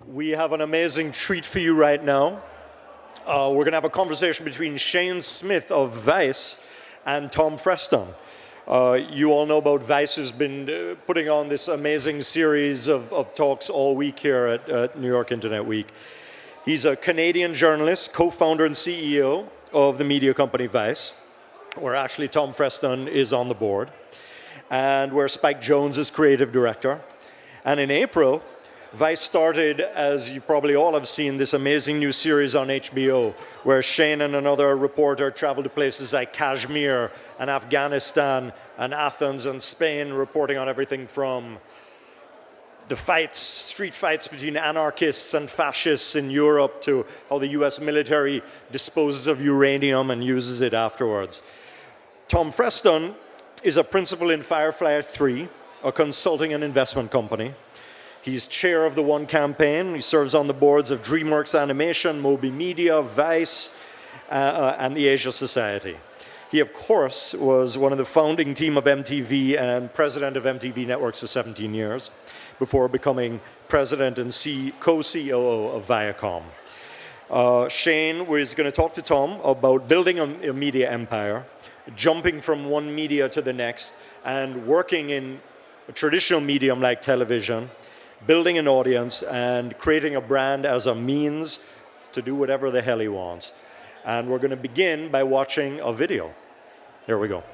We have an amazing treat for you right now. We're going to have a conversation between Shane Smith of Vice and Tom Freston. You all know about Vice, who's been putting on this amazing series of talks all week here at New York Internet Week. He's a Canadian journalist, co-founder and CEO of the media company Vice, where actually Tom Freston is on the board, and where Spike Jonze is creative director. And in April, Vice started, as you probably all have seen, this amazing new series on HBO, where Shane and another reporter travel to places like Kashmir and Afghanistan and Athens and Spain, reporting on everything from the fights, street fights between anarchists and fascists in Europe to how the US military disposes of uranium and uses it afterwards. Tom Freston is a principal in Firefly 3, a consulting and investment company. He's chair of the One campaign. He serves on the boards of DreamWorks Animation, Moby Media, Vice, and the Asia Society. He, of course, was one of the founding team of MTV and president of MTV Networks for 17 years, before becoming president and co-COO of Viacom. Shane was going to talk to Tom about building a media empire, jumping from one media to the next, and working in a traditional medium like television, building an audience, and creating a brand as a means to do whatever the hell he wants. And we're going to begin by watching a video. There we go.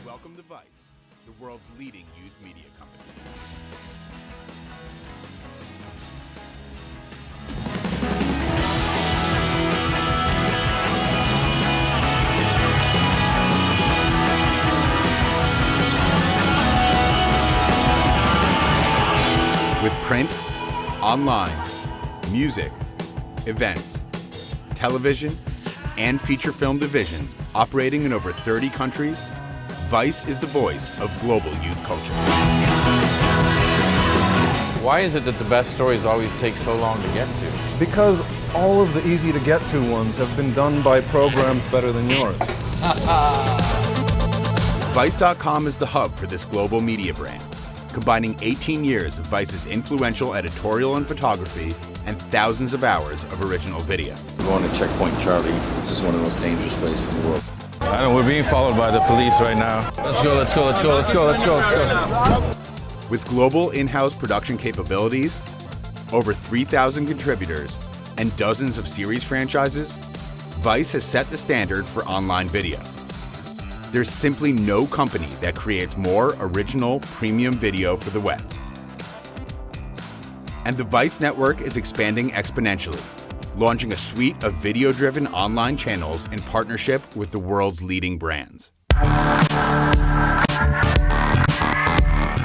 Welcome to Vice, the world's leading youth media company. With print, online, music, events, television, and feature film divisions operating in over 30 countries, Vice is the voice of global youth culture. Why is it that the best stories always take so long to get to? Because all of the easy to get to ones have been done by programs better than yours. Vice.com is the hub for this global media brand, combining 18 years of Vice's influential editorial and photography and thousands of hours of original video. We're going to Checkpoint Charlie. This is one of the most dangerous places in the world. I know, we're being followed by the police right now. Let's go, let's go, let's go, let's go, let's go, let's go. With global in-house production capabilities, over 3,000 contributors, and dozens of series franchises, Vice has set the standard for online video. There's simply no company that creates more original premium video for the web. And the Vice network is expanding exponentially, launching a suite of video-driven online channels in partnership with the world's leading brands.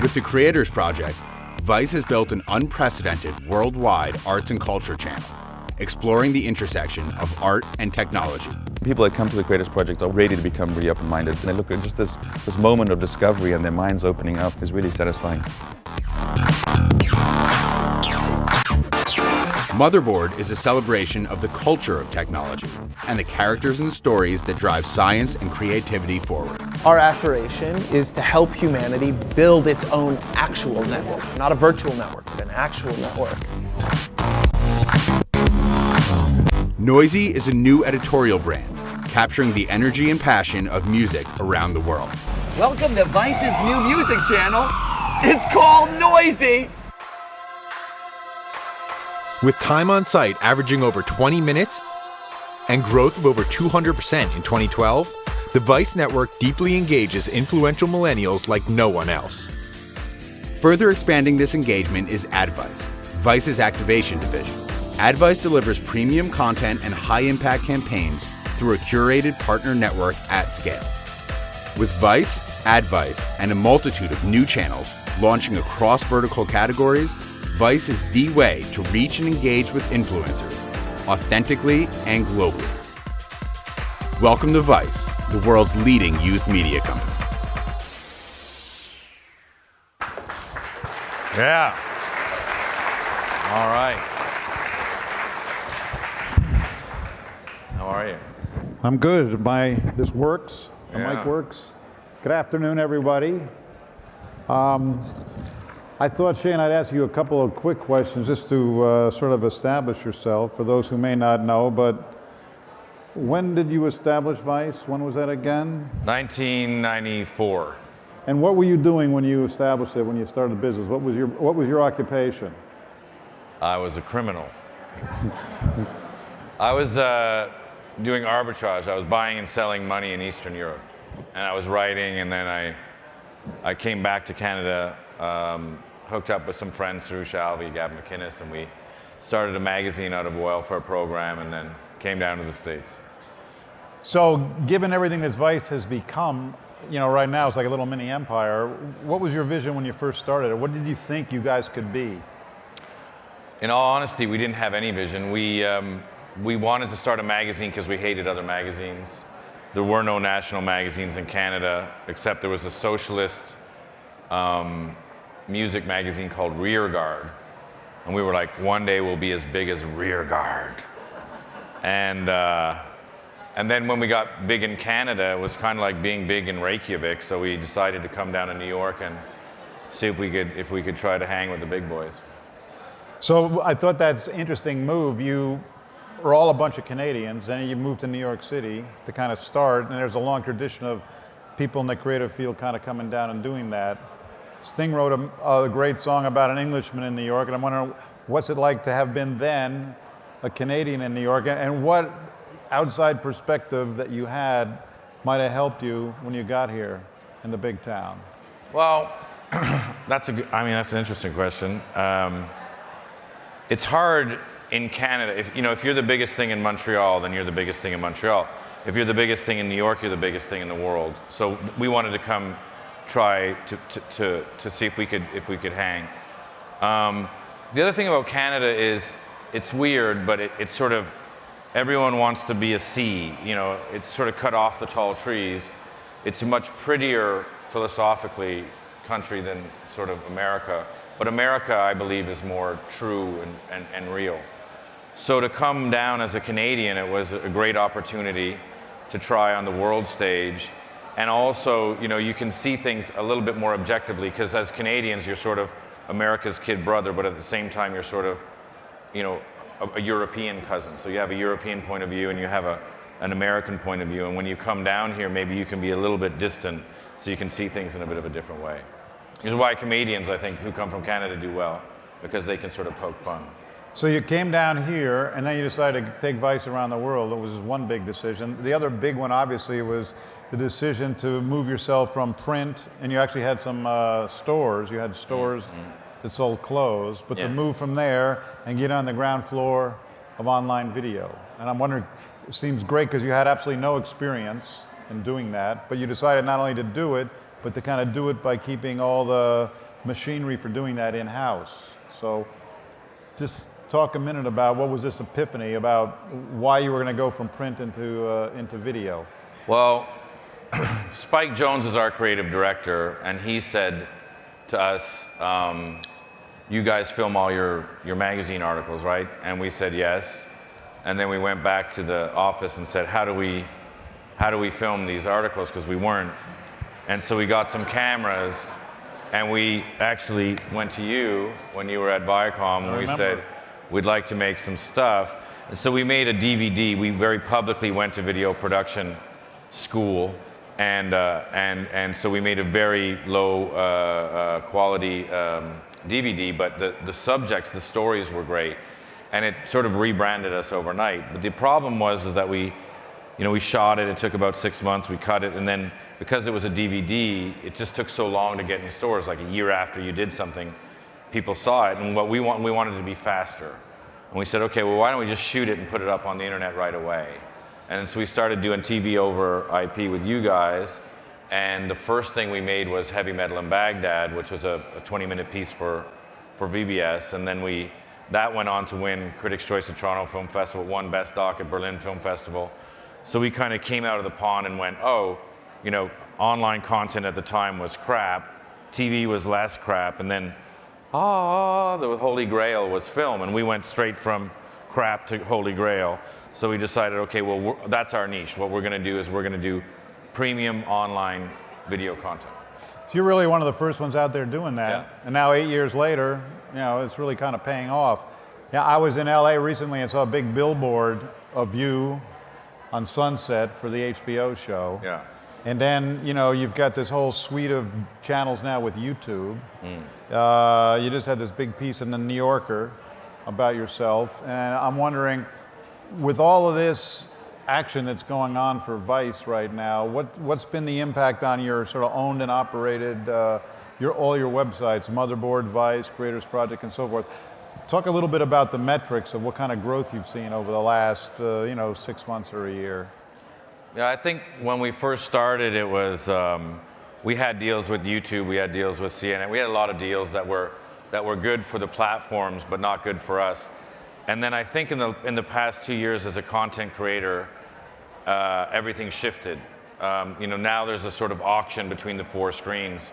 With the Creators Project, Vice has built an unprecedented worldwide arts and culture channel, exploring the intersection of art and technology. People that come to the Creators Project are ready to become really open-minded. And they look at just this moment of discovery and their minds opening up is really satisfying. Motherboard is a celebration of the culture of technology and the characters and stories that drive science and creativity forward. Our aspiration is to help humanity build its own actual network, not a virtual network, but an actual network. Noisy is a new editorial brand, capturing the energy and passion of music around the world. Welcome to Vice's new music channel. It's called Noisy. With time on site averaging over 20 minutes and growth of over 200% in 2012, the Vice network deeply engages influential millennials like no one else. Further expanding this engagement is Advice, Vice's activation division. Advice delivers premium content and high-impact campaigns through a curated partner network at scale. With Vice, Advice, and a multitude of new channels launching across vertical categories, Vice is the way to reach and engage with influencers, authentically and globally. Welcome to Vice, the world's leading youth media company. Yeah. All right. How are you? I'm good. This works. The Yeah. mic works. Good afternoon, everybody. I thought, Shane, I'd ask you a couple of quick questions just to sort of establish yourself for those who may not know, but when did you establish Vice? When was that again? 1994. And what were you doing when you established it, when you started the business? What was your occupation? I was a criminal. I was doing arbitrage. I was buying and selling money in Eastern Europe. And I was writing, and then I came back to Canada, hooked up with some friends through Shalvey, Gavin McInnes, and we started a magazine out of a welfare program, and then came down to the States. So given everything that Vice has become, you know, right now it's like a little mini empire, what was your vision when you first started it? What did you think you guys could be? In all honesty, we didn't have any vision. We wanted to start a magazine because we hated other magazines. There were no national magazines in Canada, except there was a socialist music magazine called Rearguard. And we were like, one day we'll be as big as Rearguard. And then when we got big in Canada, it was kind of like being big in Reykjavik, so we decided to come down to New York and see if we could try to hang with the big boys. So I thought that's an interesting move. You are all a bunch of Canadians, and you moved to New York City to kind of start, and there's a long tradition of people in the creative field kind of coming down and doing that. Sting wrote a great song about an Englishman in New York, and I'm wondering, what's it like to have been then a Canadian in New York, and what outside perspective that you had might have helped you when you got here in the big town? Well, that's an interesting question. It's hard in Canada. If you're the biggest thing in Montreal, then you're the biggest thing in Montreal. If you're the biggest thing in New York, you're the biggest thing in the world. So we wanted to come try to see if we could hang. The other thing about Canada is it's weird, but it's sort of, everyone wants to be a sea. You know, it's sort of cut off the tall trees. It's a much prettier, philosophically, country than sort of America. But America, I believe, is more true and real. So to come down as a Canadian, it was a great opportunity to try on the world stage. And also, you know, you can see things a little bit more objectively, because as Canadians, you're sort of America's kid brother, but at the same time, you're sort of, you know, a European cousin. So you have a European point of view and you have an American point of view. And when you come down here, maybe you can be a little bit distant, so you can see things in a bit of a different way. Which is why comedians, I think, who come from Canada do well, because they can sort of poke fun. So you came down here, and then you decided to take Vice around the world. It was one big decision. The other big one, obviously, was the decision to move yourself from print, and you actually had some stores. You had stores that sold clothes, but to move from there and get on the ground floor of online video. And I'm wondering, it seems great because you had absolutely no experience in doing that, but you decided not only to do it, but to kind of do it by keeping all the machinery for doing that in-house. So just talk a minute about what was this epiphany about why you were going to go from print into video. Well, Spike Jones is our creative director, and he said to us, you guys film all your magazine articles, right? And we said yes. And then we went back to the office and said, how do we film these articles? Because we weren't. And so we got some cameras, and we actually went to you when you were at Viacom, and we said, we'd like to make some stuff. And so we made a DVD. We very publicly went to video production school, and so we made a very low quality DVD, but the subjects, the stories were great, and it sort of rebranded us overnight. But the problem was that we shot it. It took about 6 months. We cut it, and then because it was a DVD, it just took so long to get in stores. Like a year after you did something, people saw it, and we wanted to be faster. And we said, okay, well, why don't we just shoot it and put it up on the internet right away? And so we started doing TV over IP with you guys, and the first thing we made was Heavy Metal in Baghdad, which was a 20-minute piece for VBS, and then that went on to win Critics' Choice at Toronto Film Festival, won Best Doc at Berlin Film Festival. So we kind of came out of the pond and went, oh, you know, online content at the time was crap, TV was less crap, and then, the Holy Grail was film, and we went straight from crap to Holy Grail. So we decided, okay, well, that's our niche. What we're going to do is we're going to do premium online video content. So you're really one of the first ones out there doing that. Yeah. And now 8 years later, you know, it's really kind of paying off. Yeah, I was in LA recently and saw a big billboard of you on Sunset for the HBO show. Yeah. And then, you know, you've got this whole suite of channels now with YouTube. You just had this big piece in the New Yorker about yourself. And I'm wondering, with all of this action that's going on for Vice right now, what's been the impact on your sort of owned and operated, all your websites, Motherboard, Vice, Creators Project, and so forth? Talk a little bit about the metrics of what kind of growth you've seen over the last, 6 months or a year. Yeah, I think when we first started, it was we had deals with YouTube, we had deals with CNN, we had a lot of deals that were good for the platforms, but not good for us. And then I think in the past 2 years as a content creator, everything shifted. Now there's a sort of auction between the 4 screens.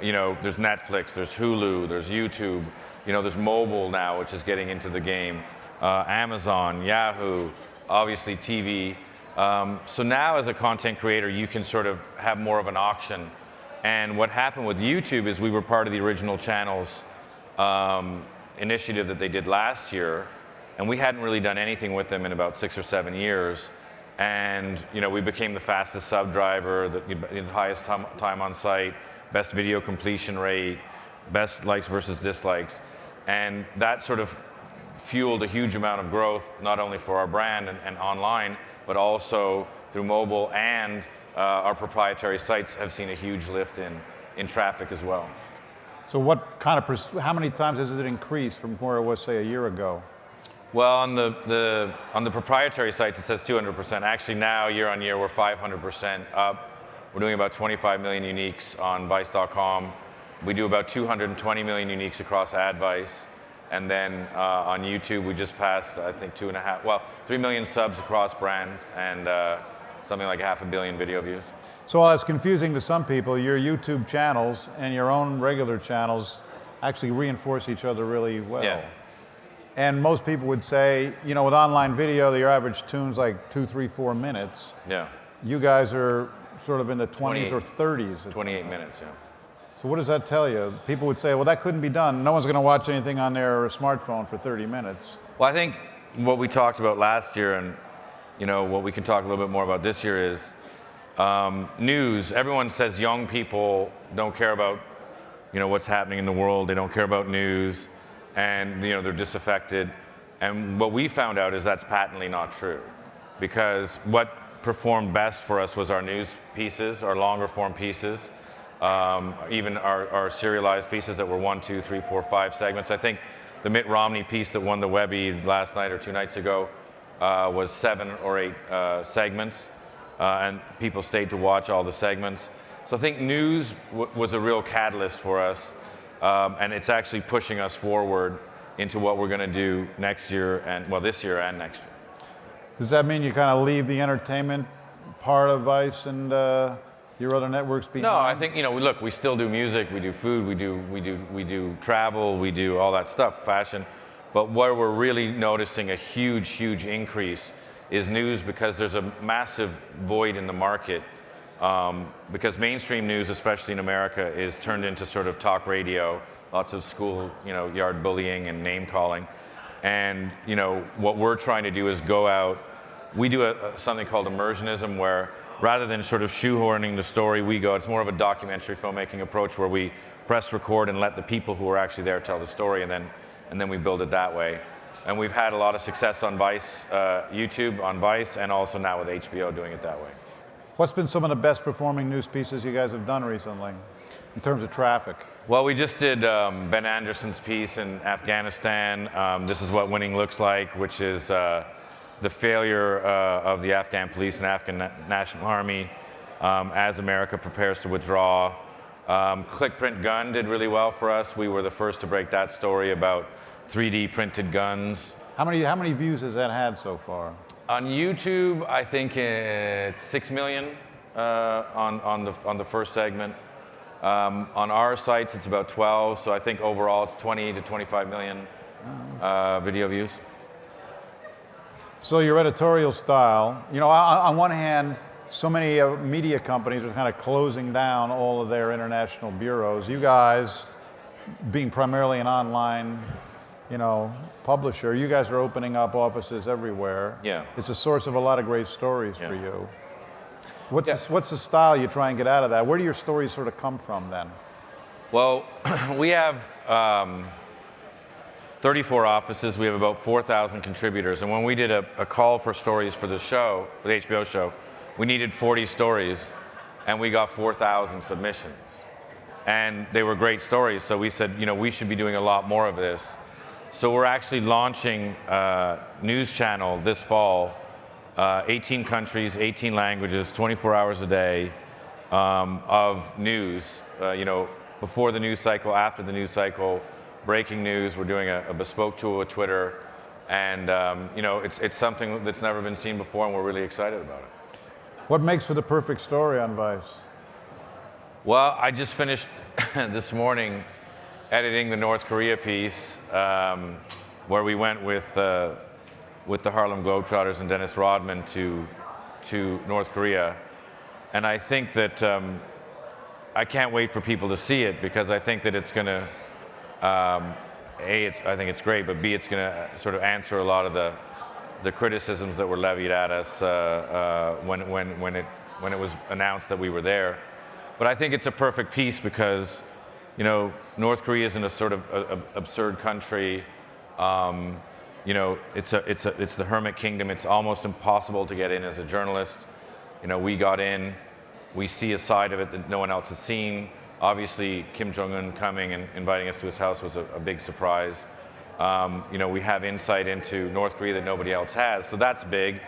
There's Netflix, there's Hulu, there's YouTube, there's mobile now, which is getting into the game, Amazon, Yahoo, obviously TV. So now as a content creator, you can sort of have more of an auction. And what happened with YouTube is we were part of the original channels initiative that they did last year, and we hadn't really done anything with them in about 6 or 7 years. And we became the fastest sub driver, the highest time on site, best video completion rate, best likes versus dislikes. And that sort of fueled a huge amount of growth, not only for our brand and online, but also through mobile, and our proprietary sites have seen a huge lift in traffic as well. So what kind of, how many times has it increased from where it was, say, a year ago? Well, on the proprietary sites, it says 200%. Actually now, year on year, we're 500% up. We're doing about 25 million uniques on Vice.com. We do about 220 million uniques across AdVice. And then on YouTube, we just passed, I think, 3 million subs across brands, and something like 500 million video views. So while it's confusing to some people, your YouTube channels and your own regular channels actually reinforce each other really well. Yeah. And most people would say, with online video, your average tune's like 2, 3, 4 minutes. Yeah. You guys are sort of in the 20s or 30s. 28 minutes, yeah. So what does that tell you? People would say, well, that couldn't be done. No one's going to watch anything on their smartphone for 30 minutes. Well, I think what we talked about last year, and what we can talk a little bit more about this year, is news. Everyone says young people don't care about what's happening in the world. They don't care about news, and they're disaffected. And what we found out is that's patently not true, because what performed best for us was our news pieces, our longer form pieces, even our serialized pieces that were 1, 2, 3, 4, 5 segments. I think the Mitt Romney piece that won the Webby last night or 2 nights ago was 7 or 8 segments, and people stayed to watch all the segments. So I think news was a real catalyst for us, and it's actually pushing us forward into what we're going to do next year, this year and next year. Does that mean you kind of leave the entertainment part of Vice and your other networks behind? No, I think look, we still do music, we do food, we do travel, we do all that stuff, fashion. But where we're really noticing a huge increase is news, because there's a massive void in the market. Because mainstream news, especially in America, is turned into sort of talk radio, lots of school, yard bullying and name calling. And what we're trying to do is go out. We do something called immersionism, where rather than sort of shoehorning the story, it's more of a documentary filmmaking approach, where we press record and let the people who are actually there tell the story, and then we build it that way. And we've had a lot of success on Vice, YouTube, on Vice, and also now with HBO doing it that way. What's been some of the best performing news pieces you guys have done recently in terms of traffic? Well, we just did Ben Anderson's piece in Afghanistan. This is what winning looks like, which is the failure of the Afghan police and Afghan National Army as America prepares to withdraw. Click Print Gun did really well for us. We were the first to break that story about 3D printed guns. How many views has that had so far? On YouTube, I think it's 6 million on the first segment. On our sites, it's about 12. So I think overall, it's 20 to 25 million video views. So your editorial style, on one hand, so many media companies are kind of closing down all of their international bureaus. You guys, being primarily an online, publisher, you guys are opening up offices everywhere. Yeah. It's a source of a lot of great stories for you. What's the style you try and get out of that? Where do your stories sort of come from then? Well, we have 34 offices. We have about 4,000 contributors. And when we did a call for stories for the show, the HBO show, we needed 40 stories, and we got 4,000 submissions. And they were great stories, so we said, we should be doing a lot more of this. So we're actually launching a news channel this fall, 18 countries, 18 languages, 24 hours a day of news, before the news cycle, after the news cycle, breaking news. We're doing a bespoke tool with Twitter, and it's something that's never been seen before, and we're really excited about it. What makes for the perfect story on Vice? Well, I just finished this morning editing the North Korea piece, where we went with the Harlem Globetrotters and Dennis Rodman to North Korea, and I think that I can't wait for people to see it, because I think that it's going to, I think it's great, but B, it's going to sort of answer a lot of the criticisms that were levied at us when it was announced that we were there. But I think it's a perfect piece because, North Korea is in a sort of absurd country. It's the hermit kingdom. It's almost impossible to get in as a journalist. We got in. We see a side of it that no one else has seen. Obviously, Kim Jong-un coming and inviting us to his house was a big surprise. We have insight into North Korea that nobody else has, so that's big.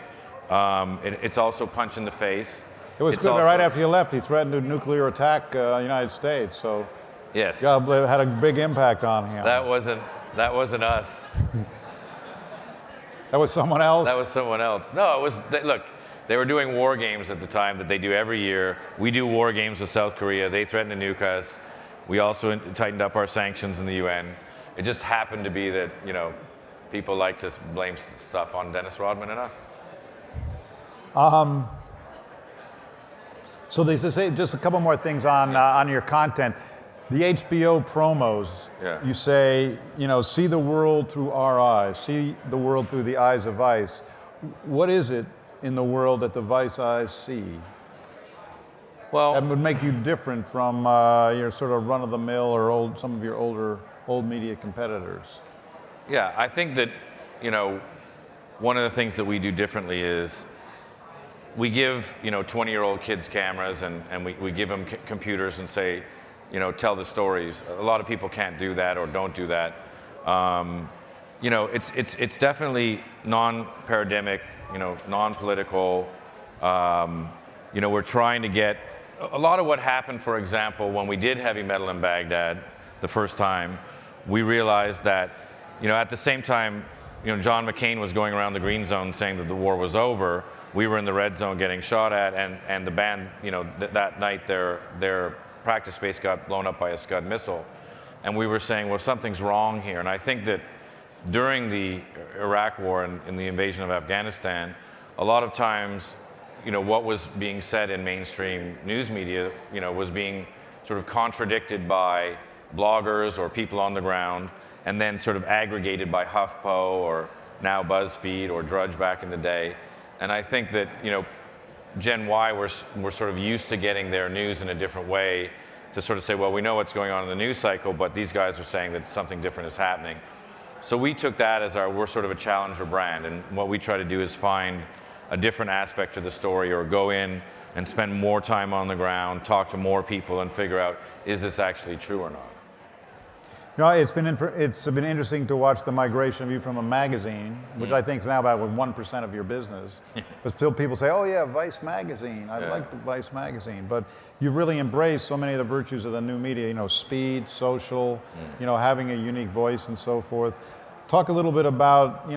It's also punch in the face. It was good. Right after you left, he threatened a nuclear attack the United States. So yes, it had a big impact on him. That wasn't us. That was someone else. That was someone else. No, it was. Look, they were doing war games at the time that they do every year. We do war games with South Korea. They threatened to nuke us. We also tightened up our sanctions in the UN. It just happened to be that people like to blame stuff on Dennis Rodman and us. So they say just a couple more things on your content. The HBO promos, you say, see the world through our eyes, see the world through the eyes of Vice. What is it in the world that the Vice eyes see? Well, that would make you different from your sort of run-of-the-mill or some of your old media competitors. Yeah, I think that, one of the things that we do differently is we give, 20-year-old kids cameras and we give them computers and say, tell the stories. A lot of people can't do that or don't do that. It's definitely non-paradigmic, non-political. We're trying to get a lot of what happened, for example, when we did Heavy Metal in Baghdad the first time, we realized that, at the same time, John McCain was going around the green zone saying that the war was over. We were in the red zone getting shot at, and the band, that night their practice space got blown up by a Scud missile. And we were saying, well, something's wrong here. And I think that during the Iraq war and the invasion of Afghanistan, a lot of times, what was being said in mainstream news media, was being sort of contradicted by bloggers or people on the ground, and then sort of aggregated by HuffPo or now BuzzFeed or Drudge back in the day. And I think that, Gen Y, we're sort of used to getting their news in a different way to sort of say, well, we know what's going on in the news cycle, but these guys are saying that something different is happening. So we took that as we're sort of a challenger brand, and what we try to do is find a different aspect to the story or go in and spend more time on the ground, talk to more people and figure out, is this actually true or not? It's been interesting to watch the migration of you from a magazine, which I think is now about 1% of your business. But still people say, oh yeah, Vice magazine, I like the Vice magazine. But you've really embraced so many of the virtues of the new media, speed, social, having a unique voice and so forth. Talk a little bit about,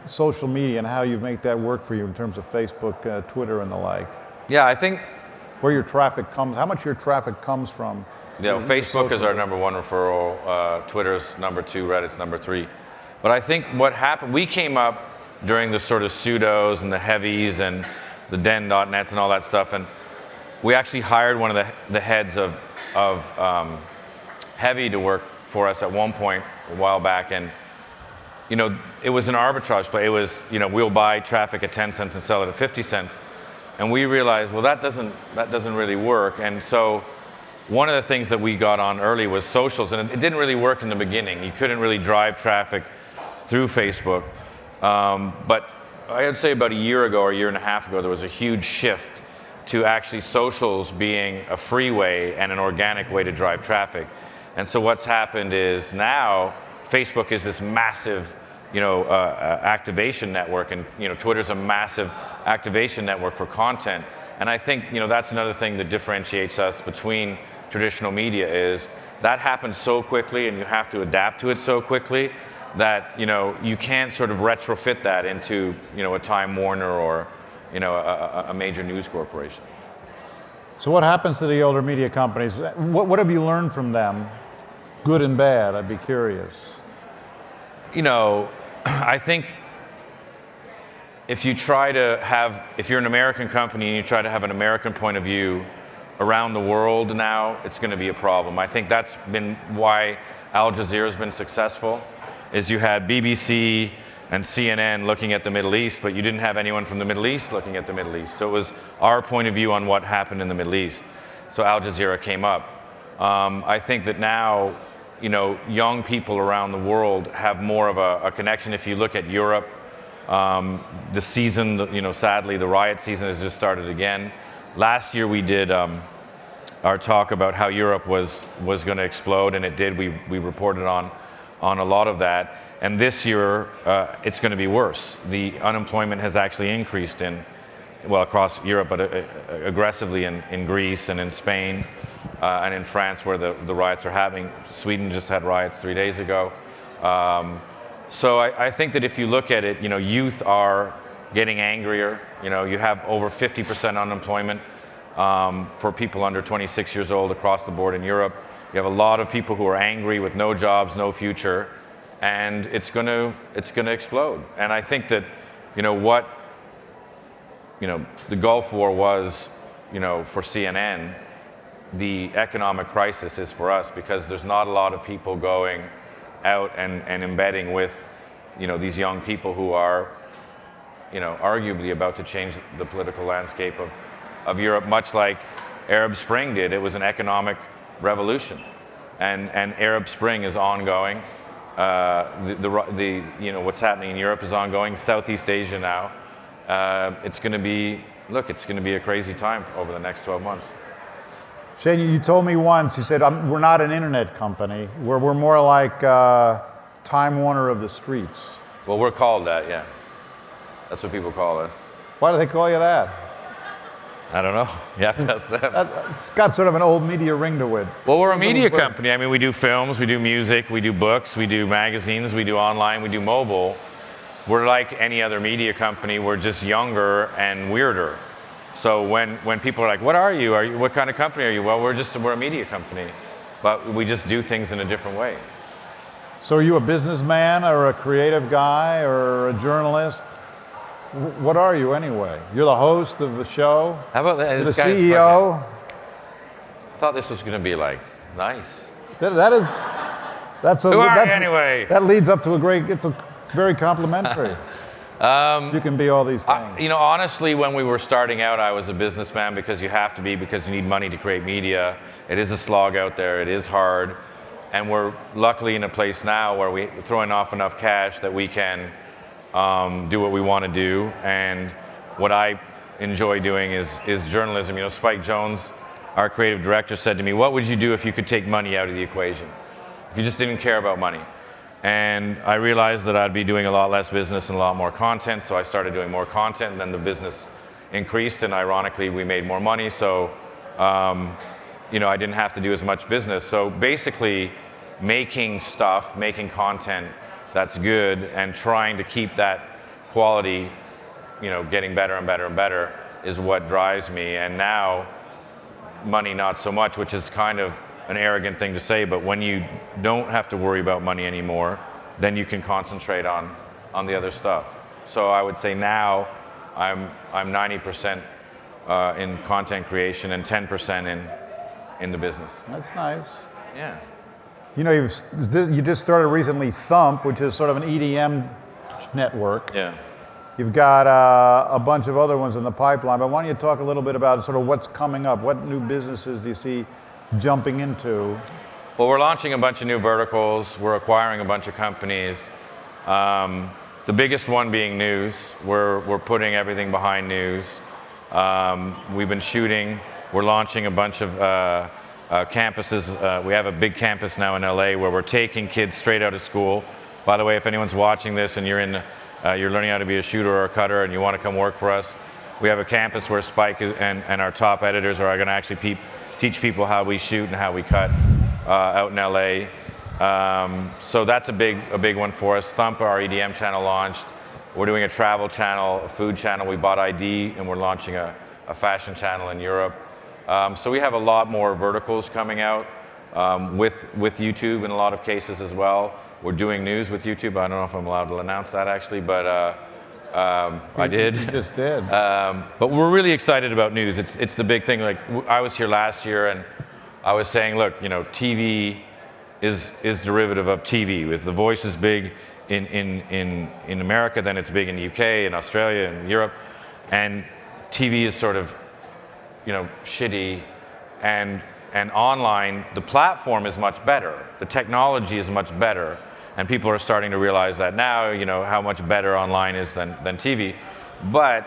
social media and how you make that work for you in terms of Facebook, Twitter and the like. Yeah, I think where your traffic comes, how much your traffic comes from. Facebook is our number one referral, Twitter's number 2, Reddit's number 3. But I think what happened, we came up during the sort of pseudos and the heavies and the den.nets and all that stuff. And we actually hired one of the heads of Heavy to work for us at one point a while back, and it was an arbitrage play. It was, we'll buy traffic at 10 cents and sell it at 50 cents. And we realized, well, that doesn't really work. And so one of the things that we got on early was socials, and it didn't really work in the beginning. You couldn't really drive traffic through Facebook. But I would say about a year ago or a year and a half ago, there was a huge shift to actually socials being a free way and an organic way to drive traffic. And so what's happened is now Facebook is this massive, activation network, and Twitter's a massive activation network for content. And I think that's another thing that differentiates us between traditional media is that happens so quickly, and you have to adapt to it so quickly that you can't sort of retrofit that into a Time Warner or a major news corporation. So what happens to the older media companies? What have you learned from them, good and bad? I'd be curious. I think if you're an American company and you try to have an American point of view around the world now, it's going to be a problem. I think that's been why Al Jazeera's been successful, is you had BBC and CNN looking at the Middle East, but you didn't have anyone from the Middle East looking at the Middle East. So it was our point of view on what happened in the Middle East. So Al Jazeera came up. I think that now, young people around the world have more of a connection. If you look at Europe, the season, sadly, the riot season has just started again. Last year we did our talk about how Europe was going to explode, and it did. We reported on a lot of that. And this year, it's going to be worse. The unemployment has actually increased across Europe, but aggressively in Greece and in Spain and in France, where the riots are happening. Sweden just had riots 3 days ago. So I think that if you look at it, youth are getting angrier. You have over 50% unemployment for people under 26 years old across the board in Europe. You have a lot of people who are angry with no jobs, no future, and it's going to explode. And I think that what the Gulf War was, for CNN, the economic crisis is for us, because there's not a lot of people going out and embedding with these young people who are arguably about to change the political landscape of Europe, much like Arab Spring did. It was an economic revolution, and Arab Spring is ongoing. What's happening in Europe is ongoing. Southeast Asia now. It's going to be a crazy time over the next 12 months. Shane, you told me once, you said, we're not an internet company. We're more like Time Warner of the streets. Well, we're called that, yeah. That's what people call us. Why do they call you that? I don't know. You have to ask them. It's got sort of an old media ring to it. Well, we're a media company. I mean, we do films, we do music, we do books, we do magazines, we do online, we do mobile. We're like any other media company. We're just younger and weirder. So when people are like, what are you? What kind of company are you? Well, we're a media company, but we just do things in a different way. So are you a businessman or a creative guy or a journalist? What are you anyway? You're the host of the show? How about that? The CEO? I thought this was going to be nice. Anyway. That leads up to it's a very complimentary. You can be all these things. Honestly, when we were starting out, I was a businessman, because you have to be, because you need money to create media. It is a slog out there. It is hard. And we're luckily in a place now where we're throwing off enough cash that we can do what we want to do. And what I enjoy doing is journalism. Spike Jonze, our creative director, said to me, what would you do if you could take money out of the equation? If you just didn't care about money? And I realized that I'd be doing a lot less business and a lot more content, so I started doing more content, and then the business increased, and ironically, we made more money, so I didn't have to do as much business. So basically, making content that's good, and trying to keep that quality, getting better and better and better, is what drives me. And now, money not so much, which is kind of an arrogant thing to say, but when you don't have to worry about money anymore, then you can concentrate on the other stuff. So I would say now I'm 90% in content creation and 10% in the business. That's nice. Yeah. You know, you just started recently Thump, which is sort of an EDM network. Yeah. You've got a bunch of other ones in the pipeline, but why don't you talk a little bit about sort of what's coming up? What new businesses do you see jumping into? Well, we're launching a bunch of new verticals. We're acquiring a bunch of companies. The biggest one being news. We're putting everything behind news. We've been shooting. We're launching a bunch of campuses. We have a big campus now in LA where we're taking kids straight out of school. By the way, if anyone's watching this and you're learning how to be a shooter or a cutter and you want to come work for us, we have a campus where Spike and our top editors are going to actually teach people how we shoot and how we cut out in LA. So that's a big one for us. Thump, our EDM channel, launched. We're doing a travel channel, a food channel. We bought ID, and we're launching a fashion channel in Europe. So we have a lot more verticals coming out with YouTube in a lot of cases as well. We're doing news with YouTube. I don't know if I'm allowed to announce that actually, but I did. You just did. But we're really excited about news. It's the big thing. Like I was here last year, and I was saying, look, you know, TV is derivative of TV. If The Voice is big in America, then it's big in the UK and Australia and Europe, and TV is sort of, you know, shitty, and online, the platform is much better. The technology is much better, and people are starting to realize that now, you know, how much better online is than TV. But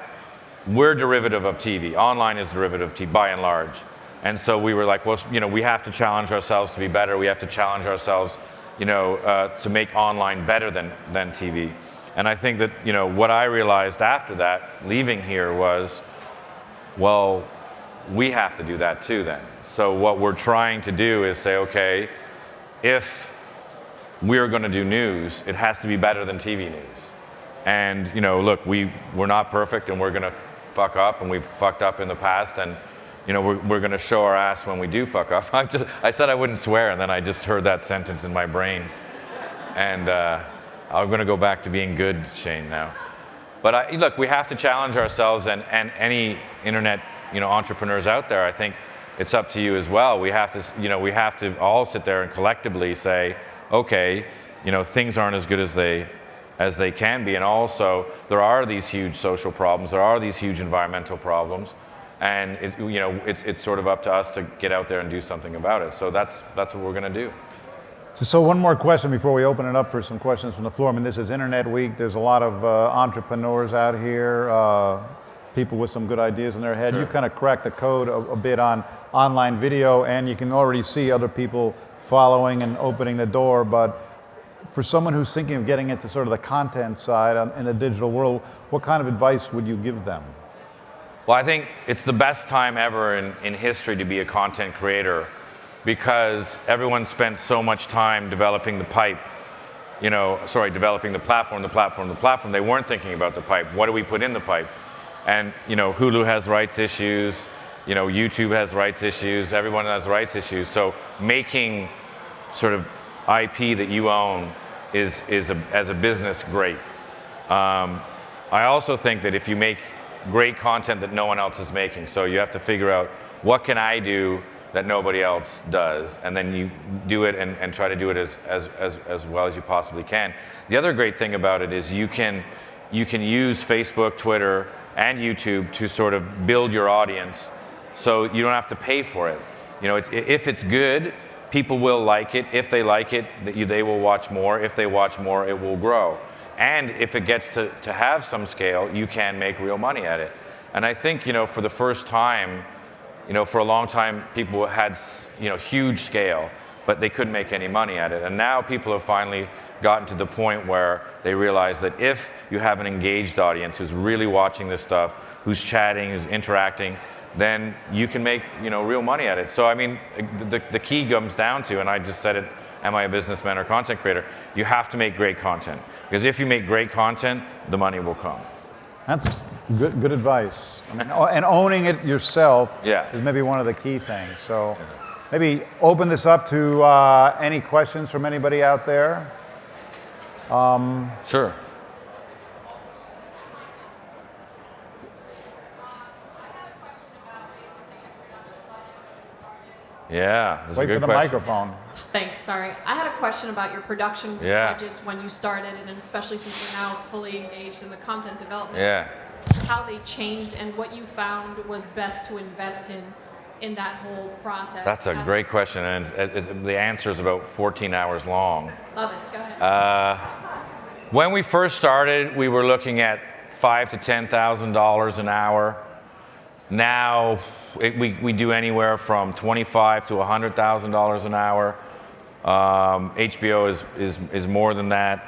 we're derivative of TV. Online is derivative of TV by and large. And so we were like, well, you know, we have to challenge ourselves to be better. We have to challenge ourselves, you know, to make online better than TV. And I think that, you know, what I realized after that, leaving here, was, well, we have to do that too then. So what we're trying to do is say, okay, if we're going to do news, it has to be better than TV news. And, you know, look, we're not perfect, and we're going to fuck up, and we've fucked up in the past, and, you know, we're going to show our ass when we do fuck up. I said I wouldn't swear, and then I just heard that sentence in my brain. And I'm going to go back to being good, Shane, now. But look, we have to challenge ourselves, and any internet, you know, entrepreneurs out there, I think it's up to you as well. We have to, you know, we have to all sit there and collectively say, okay, you know, things aren't as good as they can be, and also there are these huge social problems, there are these huge environmental problems, and you know, it's sort of up to us to get out there and do something about it. So that's what we're going to do. So one more question before we open it up for some questions from the floor. I mean, this is Internet Week. There's a lot of entrepreneurs out here, people with some good ideas in their head. Sure. You've kind of cracked the code a bit on online video, and you can already see other people following and opening the door. But for someone who's thinking of getting into sort of the content side in the digital world, what kind of advice would you give them? Well, I think it's the best time ever in history to be a content creator, because everyone spent so much time developing the pipe, developing the platform. They weren't thinking about the pipe. What do we put in the pipe? And, you know, Hulu has rights issues, you know, YouTube has rights issues, everyone has rights issues. So making sort of IP that you own is as a business great. I also think that if you make great content that no one else is making, so you have to figure out, what can I do that nobody else does, and then you do it and try to do it as well as you possibly can. The other great thing about it is you can use Facebook, Twitter, and YouTube to sort of build your audience, so you don't have to pay for it. You know, if it's good, people will like it. If they like it, they will watch more. If they watch more, it will grow. And if it gets to have some scale, you can make real money at it. And I think, you know, for the first time, you know, for a long time, people had, you know, huge scale, but they couldn't make any money at it. And now people have finally gotten to the point where they realize that if you have an engaged audience who's really watching this stuff, who's chatting, who's interacting, then you can make, you know, real money at it. So, I mean, the key comes down to, and I just said it, am I a businessman or content creator? You have to make great content. Because if you make great content, the money will come. That's good advice. I mean, and owning it yourself is maybe one of the key things. So maybe open this up to any questions from anybody out there. Sure. Yeah, that's a Wait good for the question. microphone. Thanks, sorry. I had a question about your production Yeah. budgets when you started, and especially since you're now fully engaged in the content development. Yeah. How they changed and what you found was best to invest in that whole process. That's a great question, and the answer is about 14 hours long. Love it. Go ahead. When we first started, we were looking at $5,000 to $10,000 an hour. Now we do anywhere from $25,000 to $100,000 an hour. HBO is more than that.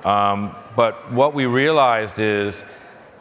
But what we realized is,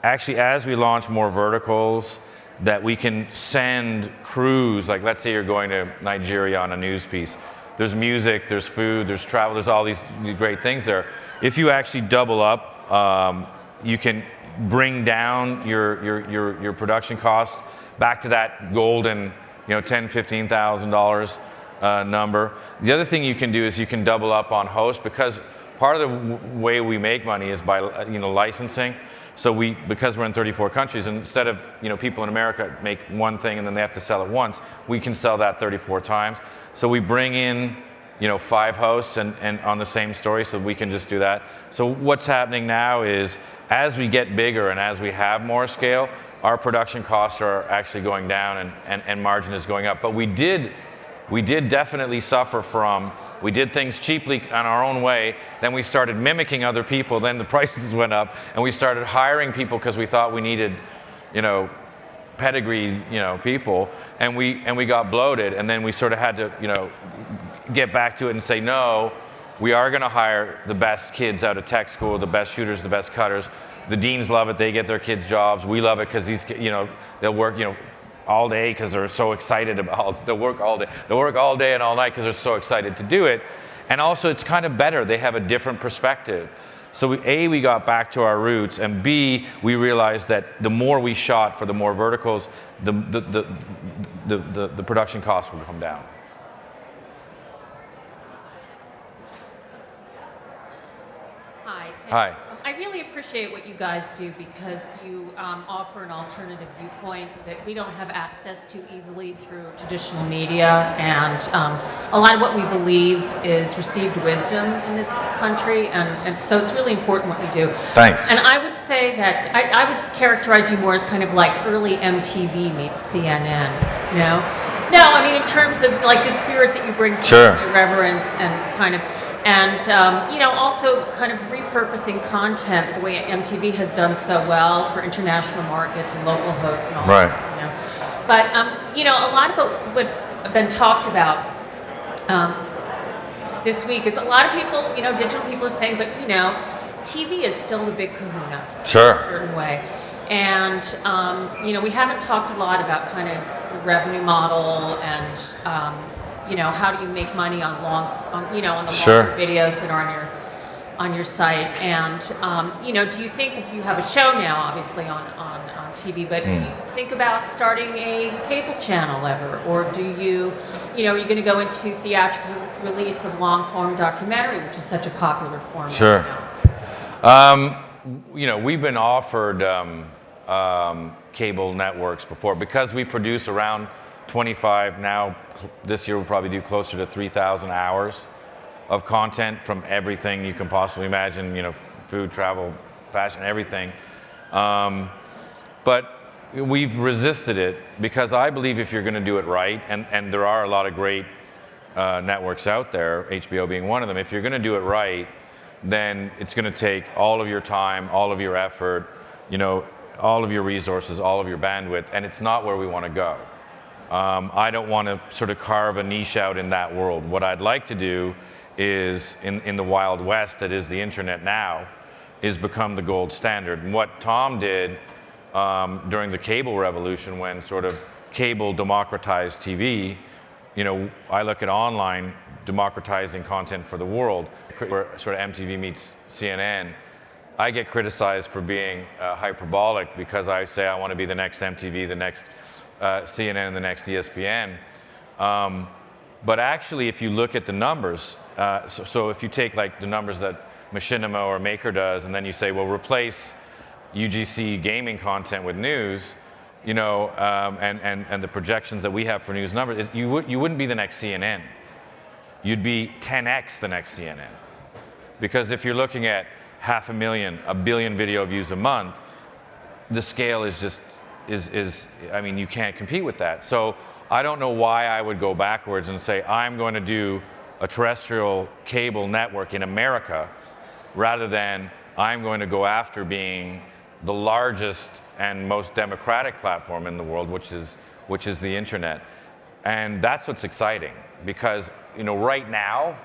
actually, as we launch more verticals, that we can send crews, like let's say you're going to Nigeria on a news piece. There's music, there's food, there's travel, there's all these great things there. If you actually double up, you can bring down your production costs back to that golden, $10,000, $15,000 number. The other thing you can do is you can double up on host, because part of the way we make money is by licensing. So because we're in 34 countries, and instead of people in America make one thing and then they have to sell it once, we can sell that 34 times. So we bring in 5 hosts and on the same story, so we can just do that. So what's happening now is, as we get bigger and as we have more scale, our production costs are actually going down and margin is going up. But we did definitely suffer from, we did things cheaply on our own way, then we started mimicking other people, then the prices went up, and we started hiring people because we thought we needed, pedigree, people, and we got bloated, and then we sort of had to, get back to it and say, no, we are going to hire the best kids out of tech school, the best shooters, the best cutters. The deans love it, they get their kids jobs. We love it because these, they'll work, all day because they're so excited about, they'll work all day. They'll work all day and all night because they're so excited to do it. And also it's kind of better, they have a different perspective. So we got back to our roots, and B, we realized that the more we shot for the more verticals, the production costs would come down. Hi. I really appreciate what you guys do, because you offer an alternative viewpoint that we don't have access to easily through traditional media, and a lot of what we believe is received wisdom in this country, and so it's really important what you do. Thanks. And I would say that I would characterize you more as kind of like early MTV meets CNN, No, I mean in terms of like the spirit that you bring to irreverence and kind of. And, also kind of repurposing content the way MTV has done so well for international markets and local hosts and all that. But, a lot of what's been talked about this week is a lot of people, digital people are saying, but, TV is still the big kahuna. Sure. In a certain way. And, we haven't talked a lot about kind of the revenue model and, how do you make money on on the longer videos that are on your site? And do you think, if you have a show now, obviously on TV, but do you think about starting a cable channel ever, or do you, are you going to go into theatrical release of long form documentary, which is such a popular format? Sure. We've been offered cable networks before, because we produce around 25 now. This year we'll probably do closer to 3,000 hours of content from everything you can possibly imagine, food, travel, fashion, everything. But we've resisted it, because I believe if you're going to do it right, and there are a lot of great networks out there, HBO being one of them, if you're going to do it right, then it's going to take all of your time, all of your effort, all of your resources, all of your bandwidth, and it's not where we want to go. I don't want to sort of carve a niche out in that world. What I'd like to do is, in the Wild West that is the internet now, is become the gold standard. And what Tom did during the cable revolution, when sort of cable democratized TV, I look at online democratizing content for the world, where sort of MTV meets CNN. I get criticized for being hyperbolic, because I say I want to be the next MTV, the next CNN, and the next ESPN. But actually, if you look at the numbers, so if you take like the numbers that Machinima or Maker does, and then you say, well, replace UGC gaming content with news, you know, and the projections that we have for news numbers, you wouldn't be the next CNN. You'd be 10x the next CNN. Because if you're looking at 500,000, 1 billion video views a month, the scale is just, I mean, you can't compete with that. So I don't know why I would go backwards and say, I'm going to do a terrestrial cable network in America, rather than I'm going to go after being the largest and most democratic platform in the world, which is the internet. And that's what's exciting, because, you know, right now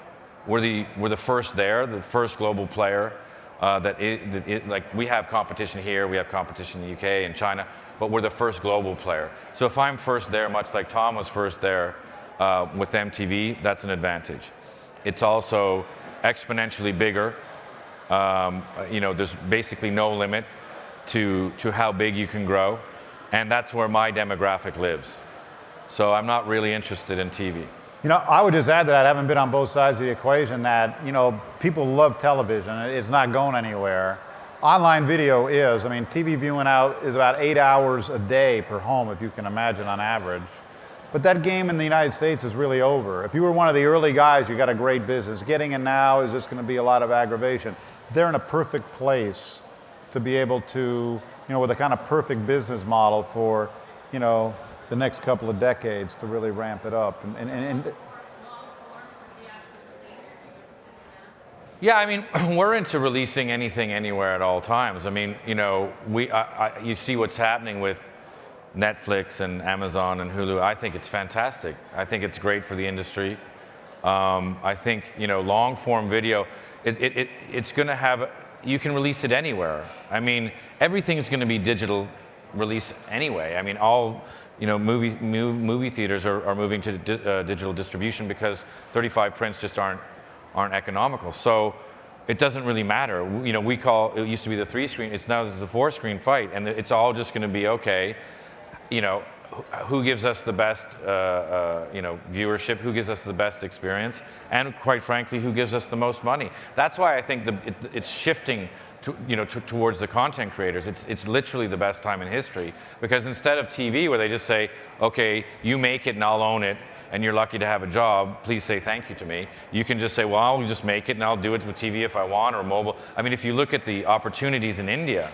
we're the first there, the first global player. Like, we have competition here, we have competition in the UK and China, but we're the first global player. So if I'm first there, much like Tom was first there with MTV, that's an advantage. It's also exponentially bigger. You know, there's basically no limit to how big you can grow, and that's where my demographic lives. So I'm not really interested in TV. You know, I would just add to that, having been on both sides of the equation, that, you know, people love television. It's not going anywhere. Online video is. I mean, TV viewing out is about 8 hours a day per home, if you can imagine, on average. But that game in the United States is really over. If you were one of the early guys, you got a great business. Getting in now is just going to be a lot of aggravation. They're in a perfect place to be able to, you know, with a kind of perfect business model for, you know, the next couple of decades to really ramp it up. Yeah, I mean, we're into releasing anything, anywhere, at all times. I mean, you know, you see what's happening with Netflix and Amazon and Hulu. I think it's fantastic. I think it's great for the industry. I think, you know, long form video, it's going to have, you can release it anywhere. I mean, everything's going to be digital release anyway. I mean, all, you know, movie theaters are moving to digital distribution because 35 prints just aren't economical. So it doesn't really matter. You know, it used to be the 3-screen, it's now the 4-screen fight, and it's all just going to be, okay, you know, who gives us the best, you know, viewership, who gives us the best experience, and quite frankly, who gives us the most money. That's why I think it's shifting towards the content creators. It's literally the best time in history, because instead of TV, where they just say, okay, you make it and I'll own it, and you're lucky to have a job, please say thank you to me. You can just say, well, I'll just make it and I'll do it with TV if I want, or mobile. I mean, if you look at the opportunities in India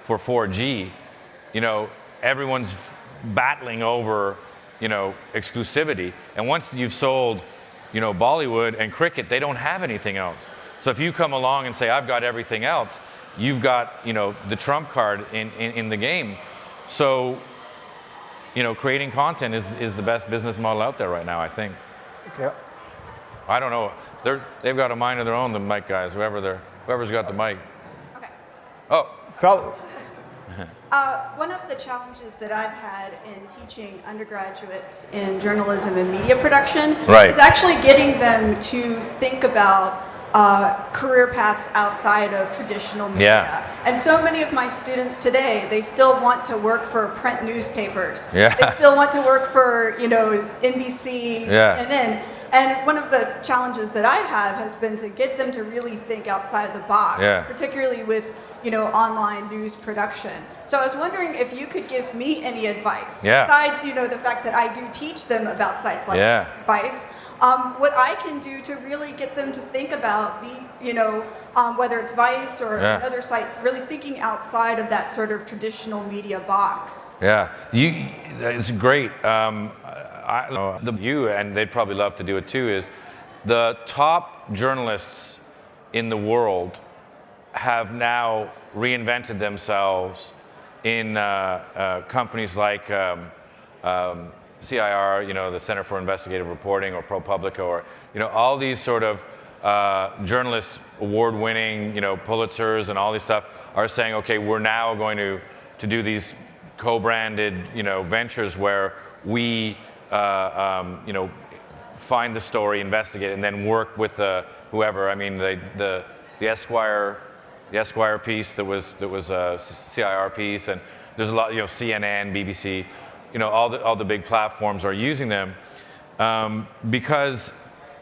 for 4G, you know, everyone's battling over, you know, exclusivity. And once you've sold, you know, Bollywood and cricket, they don't have anything else. So if you come along and say, I've got everything else, you've got, you know, the trump card in the game. So, you know, creating content is the best business model out there right now, I think. Okay. I don't know. They've got a mind of their own, the mic guys, whoever's got the mic. Okay. Oh. One of the challenges that I've had in teaching undergraduates in journalism and media production is actually getting them to think about career paths outside of traditional media. Yeah. And so many of my students today, they still want to work for print newspapers. Yeah. They still want to work for, you know, NBC, CNN. And one of the challenges that I have has been to get them to really think outside the box, particularly with, you know, online news production. So I was wondering if you could give me any advice, besides, you know, the fact that I do teach them about sites like Vice, what I can do to really get them to think about the, you know, whether it's Vice or another site, really thinking outside of that sort of traditional media box. Yeah, it's great. And they'd probably love to do it too, is the top journalists in the world have now reinvented themselves in companies like CIR, you know, the Center for Investigative Reporting, or ProPublica, or, you know, all these sort of journalists, award-winning, you know, Pulitzers and all these stuff, are saying, okay, we're now going to do these co-branded, you know, ventures where we, you know, find the story, investigate, and then work with whoever. I mean, the Esquire piece that was a CIR piece, and there's a lot, you know, CNN, BBC, you know, all the big platforms are using them because,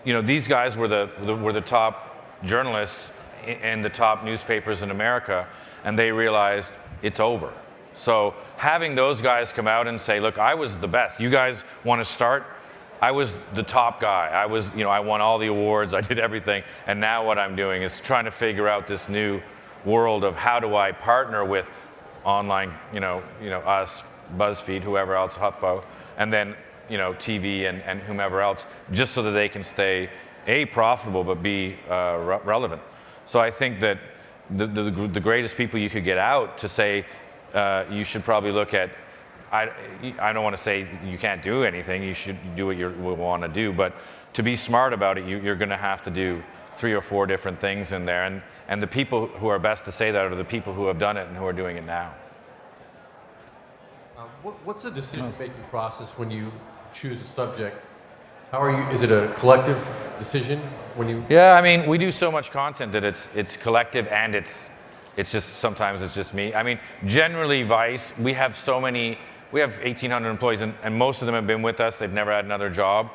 you know, these guys were the top journalists in the top newspapers in America, and they realized it's over. So having those guys come out and say, look, I was the best. You guys want to start? I was the top guy. I was, I won all the awards. I did everything. And now what I'm doing is trying to figure out this new world of how do I partner with online, us, BuzzFeed, whoever else, HuffPo, and then, TV and whomever else, just so that they can stay, A, profitable, but B, relevant. So I think that the greatest people you could get out to say, you should probably look at, I don't want to say you can't do anything, you should do what you want to do, but to be smart about it, you're going to have to do 3 or 4 different things in there, and the people who are best to say that are the people who have done it and who are doing it now. What's the decision-making process when you choose a subject? How are you? Is it a collective decision when you? Yeah, I mean, we do so much content that it's collective and it's just sometimes it's just me. I mean, generally Vice, we have 1,800 employees, and most of them have been with us. They've never had another job,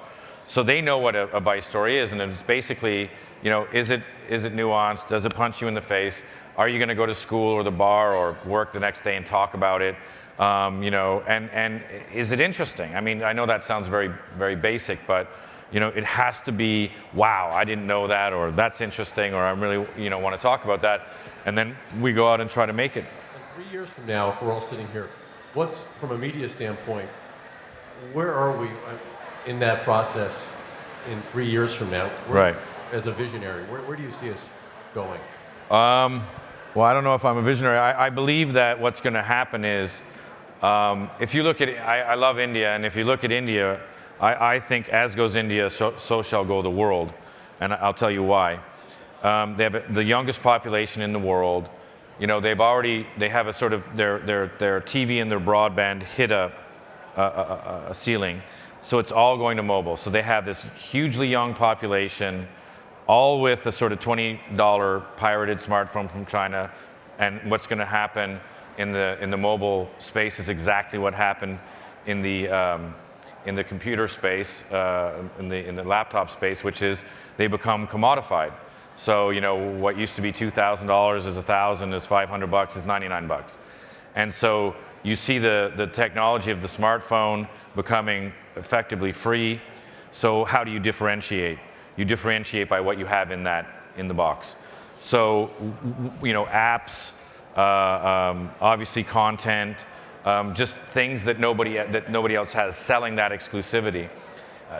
so they know what a Vice story is, and it's basically, is it nuanced? Does it punch you in the face? Are you going to go to school or the bar or work the next day and talk about it? And is it interesting? I mean, I know that sounds very, very basic, but it has to be, wow, I didn't know that, or that's interesting, or I really, want to talk about that. And then we go out and try to make it. And 3 years from now, if we're all sitting here, what's, from a media standpoint, where are we in that process in 3 years from now? Right. As a visionary, where do you see us going? Well, I don't know if I'm a visionary. I believe that what's going to happen is, if you look at, I love India, and if you look at India, I think as goes India, so shall go the world, and I'll tell you why. They have the youngest population in the world. They have a sort of, their TV and their broadband hit a ceiling, so it's all going to mobile. So they have this hugely young population, all with a sort of $20 pirated smartphone from China, and what's going to happen in the mobile space is exactly what happened in the computer space, in the laptop space, which is they become commodified. So what used to be $2,000 is $1,000, is $500, is $99. And so you see the technology of the smartphone becoming effectively free. So how do you differentiate? You differentiate by what you have in the box. So apps, obviously content, just things that nobody else has, selling that exclusivity.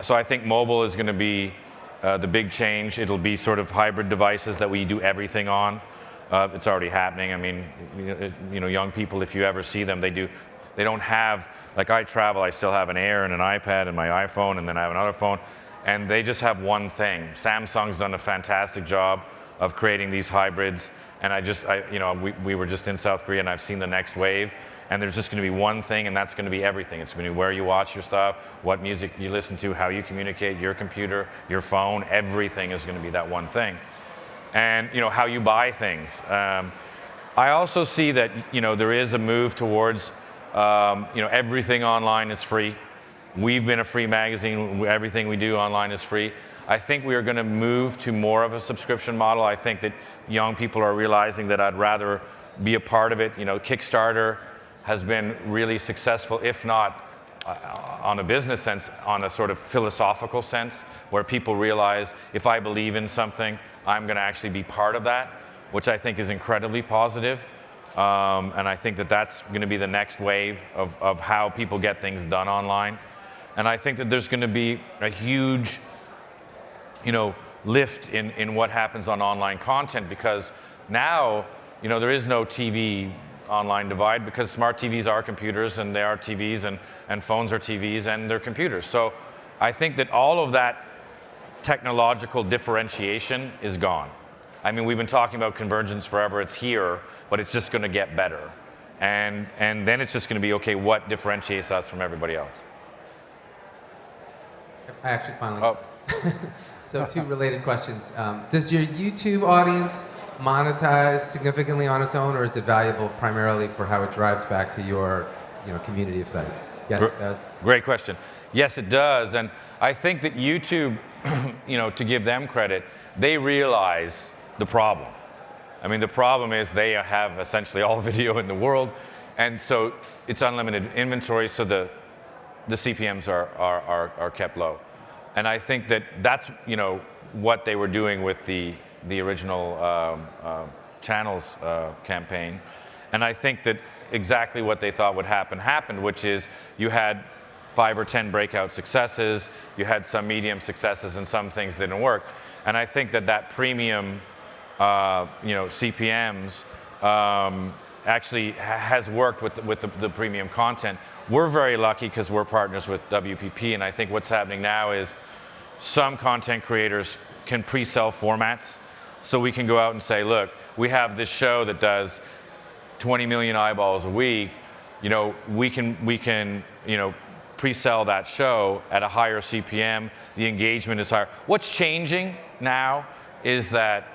So I think mobile is going to be the big change. It'll be sort of hybrid devices that we do everything on. It's already happening. I mean, young people, if you ever see them, they don't have, like I travel, I still have an Air and an iPad and my iPhone, and then I have another phone, and they just have one thing. Samsung's done a fantastic job of creating these hybrids, and we were just in South Korea, and I've seen the next wave, and there's just going to be one thing, and that's going to be everything. It's going to be where you watch your stuff, what music you listen to, how you communicate, your computer, your phone, everything is going to be that one thing. And how you buy things. I also see that there is a move towards everything online is free. We've been a free magazine. Everything we do online is free. I think we are going to move to more of a subscription model. I think that young people are realizing that I'd rather be a part of it. Kickstarter has been really successful, if not on a business sense, on a sort of philosophical sense, where people realize if I believe in something, I'm going to actually be part of that, which I think is incredibly positive. And I think that that's going to be the next wave of how people get things done online. And I think that there's going to be a huge, lift in what happens on online content, because now, there is no TV online divide, because smart TVs are computers, and they are TVs, and phones are TVs, and they're computers. So I think that all of that technological differentiation is gone. I mean, we've been talking about convergence forever. It's here, but it's just going to get better. And then it's just going to be, okay, what differentiates us from everybody else? I actually finally... So 2 related questions. Does your YouTube audience monetize significantly on its own, or is it valuable primarily for how it drives back to your community of sites? Yes, it does. Great question. Yes, it does. And I think that YouTube, to give them credit, they realize the problem. I mean, the problem is they have essentially all video in the world. And so it's unlimited inventory, so the CPMs are kept low. And I think that that's, you know, what they were doing with the original channels campaign. And I think that exactly what they thought would happen happened, which is you had 5 or 10 breakout successes, you had some medium successes, and some things didn't work. And I think that premium, you know, CPMs actually has worked with the premium content. We're very lucky because we're partners with WPP, and I think what's happening now is some content creators can pre-sell formats, so we can go out and say, look, we have this show that does 20 million eyeballs a week. You know, we can you know, pre-sell that show at a higher CPM. The engagement is higher. What's changing now is that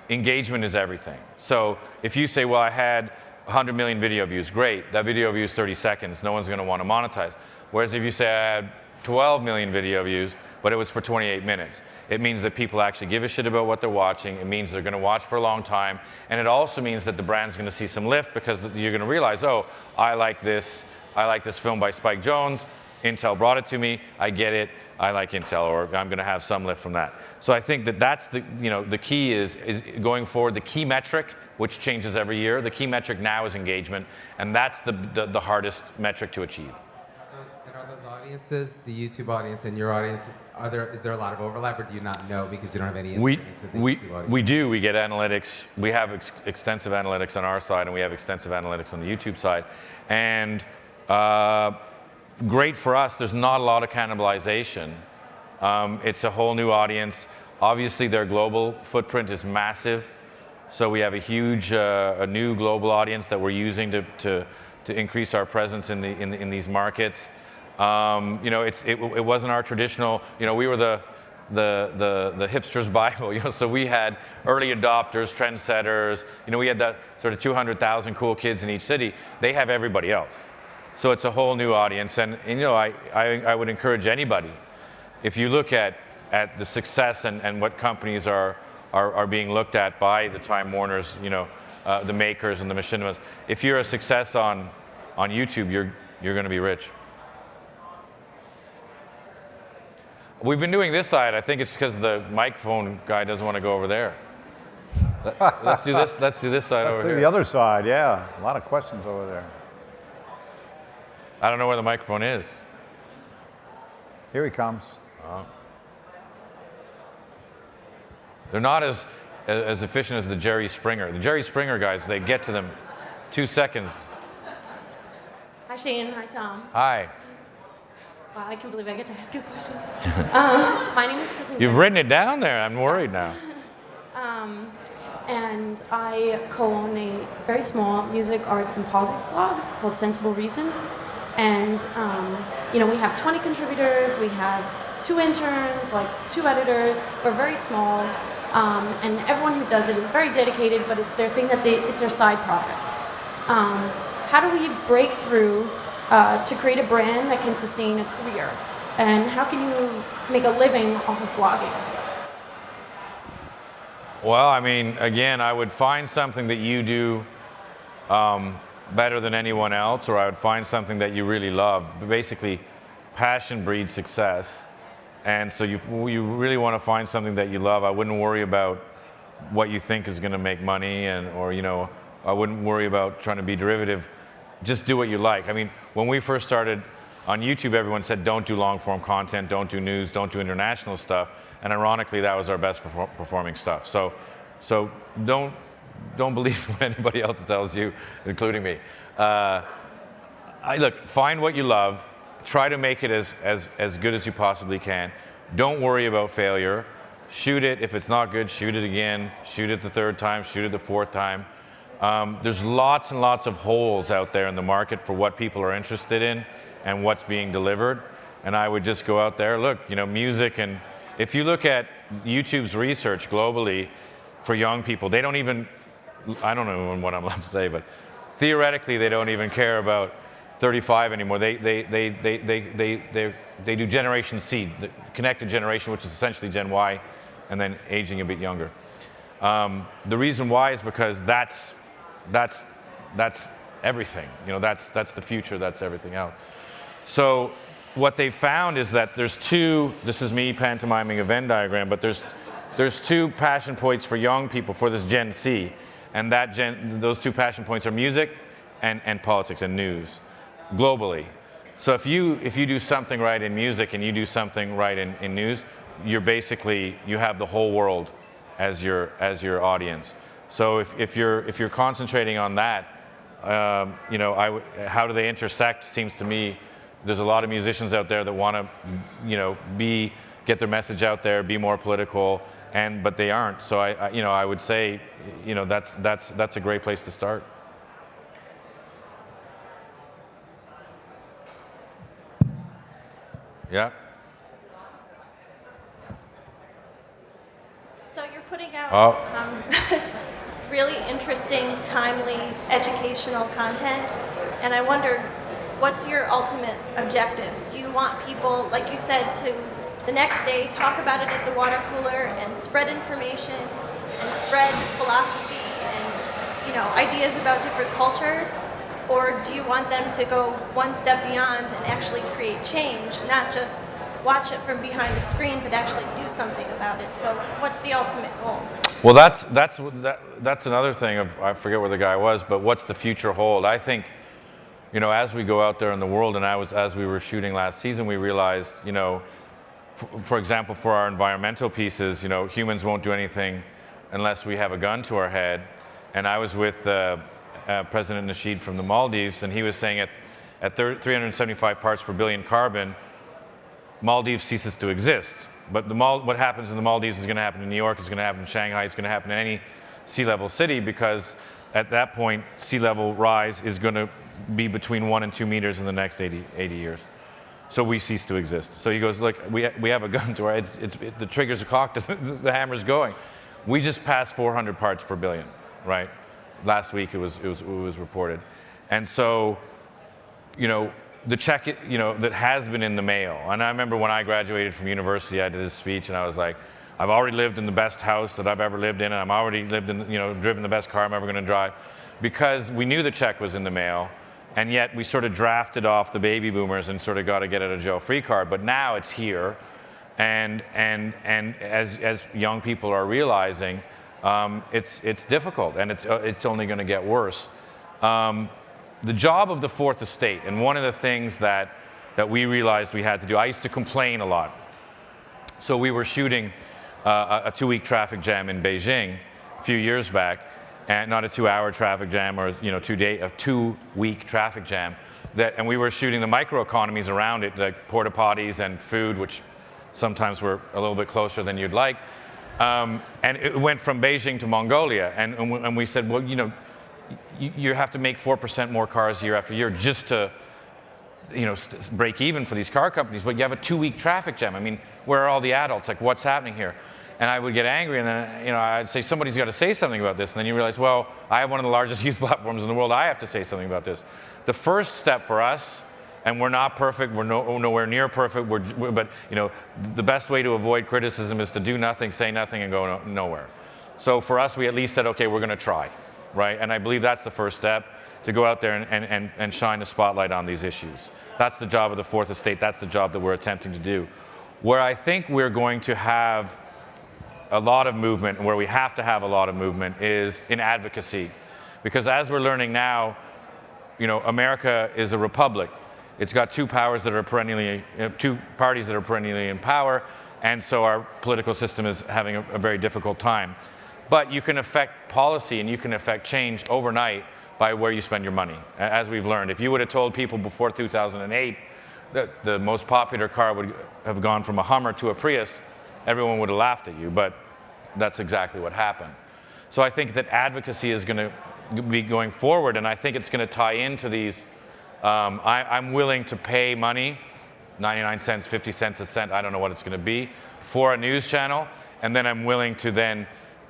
engagement is everything. So if you say, well, I had 100 million video views, great. That video views 30 seconds. No one's going to want to monetize. Whereas if you say I had 12 million video views, but it was for 28 minutes, it means that people actually give a shit about what they're watching. It means they're going to watch for a long time. And it also means that the brand's going to see some lift because you're going to realize, oh, I like this film by Spike Jonze. Intel brought it to me. I get it. I like Intel, or I'm going to have some lift from that. So I think that that's the, you know, the key is going forward. The key metric, which changes every year, the key metric now is engagement, and that's the hardest metric to achieve. And are those audiences, the YouTube audience and your audience, is there a lot of overlap, or do you not know because you don't have any insight into the YouTube audience? We do. We get analytics. We have extensive analytics on our side, and we have extensive analytics on the YouTube side. And great for us, there's not a lot of cannibalization. It's a whole new audience. Obviously, their global footprint is massive. So we have a huge, a new global audience that we're using to increase our presence in these markets. You know, it wasn't our traditional, you know, we were the hipster's Bible, you know, so we had early adopters, trendsetters, you know, we had that sort of 200,000 cool kids in each city. They have everybody else. So it's a whole new audience, and you know, I would encourage anybody, if you look at the success and what companies are being looked at by the Time Warners, you know, the makers and the machinimas, if you're a success on YouTube, you're going to be rich. We've been doing this side. I think it's because the microphone guy doesn't want to go over there. Let's do this. Let's do this side over here. Let's do the other side. Yeah, a lot of questions over there. I don't know where the microphone is. Here he comes. They're not as efficient as the Jerry Springer. The Jerry Springer guys, they get to them 2 seconds. Hi, Shane. Hi, Tom. Hi. Wow, I can't believe I get to ask you a question. My name is Kristen. You've written it down there. I'm worried now. And I co-own a very small music, arts, and politics blog called Sensible Reason. And, you know, we have 20 contributors, we have 2 interns, like 2 editors. We're very small, and everyone who does it is very dedicated, but it's their thing it's their side project. How do we break through to create a brand that can sustain a career? And how can you make a living off of blogging? Well, I mean, again, I would find something that you do better than anyone else, or I would find something that you really love. But basically, passion breeds success. And so you really want to find something that you love. I wouldn't worry about what you think is going to make money, or, you know, I wouldn't worry about trying to be derivative. Just do what you like. I mean, when we first started on YouTube, everyone said, don't do long form content, don't do news, don't do international stuff. And ironically, that was our best performing stuff. So don't believe what anybody else tells you, including me. Look, find what you love. Try to make it as good as you possibly can. Don't worry about failure. Shoot it. If it's not good, shoot it again. Shoot it the 3rd time. Shoot it the 4th time. There's lots and lots of holes out there in the market for what people are interested in and what's being delivered. And I would just go out there, look, you know, music. And if you look at YouTube's research globally for young people, they don't even, I don't know what I'm allowed to say, but theoretically they don't even care about 35 anymore. They do Generation C, the connected generation, which is essentially Gen Y, and then aging a bit younger. The reason why is because that's everything. You know, that's the future, that's everything else. So what they found is that there's two, this is me pantomiming a Venn diagram, but there's two passion points for young people, for this Gen Z, and those two passion points are music and politics and news, globally. So if you do something right in music and you do something right in news, you have the whole world as your audience. So if you're concentrating on that, you know, how do they intersect? Seems to me there's a lot of musicians out there that want to, you know, get their message out there, be more political, but they aren't. So I would say, you know, that's a great place to start. Yeah. So you're putting out really interesting, timely, educational content, and I wondered, what's your ultimate objective? Do you want people, like you said, to the next day talk about it at the water cooler and spread information and spread philosophy and, you know, ideas about different cultures? Or do you want them to go one step beyond and actually create change, not just watch it from behind the screen, but actually do something about it? So what's the ultimate goal? Well, that's another thing of, I forget where the guy was, but what's the future hold? I think, you know, as we go out there in the world, and as we were shooting last season, we realized, you know, for example, for our environmental pieces, you know, humans won't do anything unless we have a gun to our head. And I was with President Nasheed from the Maldives, and he was saying at 375 parts per billion carbon, Maldives ceases to exist. But what happens in the Maldives is going to happen in New York, it's going to happen in Shanghai, it's going to happen in any sea level city, because at that point, sea level rise is going to be between 1 and 2 meters in the next 80 years. So we cease to exist. So he goes, look, we have a gun to our head, the triggers are cocked, the hammer's going. We just passed 400 parts per billion, right? Last week it was reported. And so, you know, the check, you know, that has been in the mail. And I remember when I graduated from university, I did this speech and I was like, I've already lived in the best house that I've ever lived in, and I've already lived in, you know, driven the best car I'm ever going to drive, because we knew the check was in the mail, and yet we sort of drafted off the baby boomers and sort of got a get out of jail free card. But now it's here, and as young people are realizing, it's difficult, and it's only going to get worse. The job of the Fourth Estate, and one of the things that we realized we had to do, I used to complain a lot. So we were shooting a 2-week traffic jam in Beijing a few years back, and not a 2-hour traffic jam, or, you know, a 2-week traffic jam. And we were shooting the microeconomies around it, like porta potties and food, which sometimes were a little bit closer than you'd like. And it went from Beijing to Mongolia, and we said, well, you know, you have to make 4% more cars year after year just to, you know, break even for these car companies. But you have a 2-week traffic jam. I mean, where are all the adults? Like, what's happening here? And I would get angry, and then, you know, I'd say, somebody's got to say something about this. And then you realize, well, I have one of the largest youth platforms in the world. I have to say something about this. The first step for us, and we're not perfect, we're nowhere near perfect, but, you know, the best way to avoid criticism is to do nothing, say nothing, and go nowhere. So for us, we at least said, okay, we're going to try, right? And I believe that's the first step, to go out there and shine the spotlight on these issues. That's the job of the Fourth Estate. That's the job that we're attempting to do. Where I think we're going to have a lot of movement, and where we have to have a lot of movement, is in advocacy. Because as we're learning now, you know, America is a republic. It's got two parties that are perennially in power, and so our political system is having a very difficult time. But you can affect policy and you can affect change overnight by where you spend your money, as we've learned. If you would have told people before 2008 that the most popular car would have gone from a Hummer to a Prius, everyone would have laughed at you, but that's exactly what happened. So I think that advocacy is going to be going forward, and I think it's going to tie into these. I'm willing to pay money, 99 cents, 50 cents a cent, I don't know what it's going to be, for a news channel, and then I'm willing to then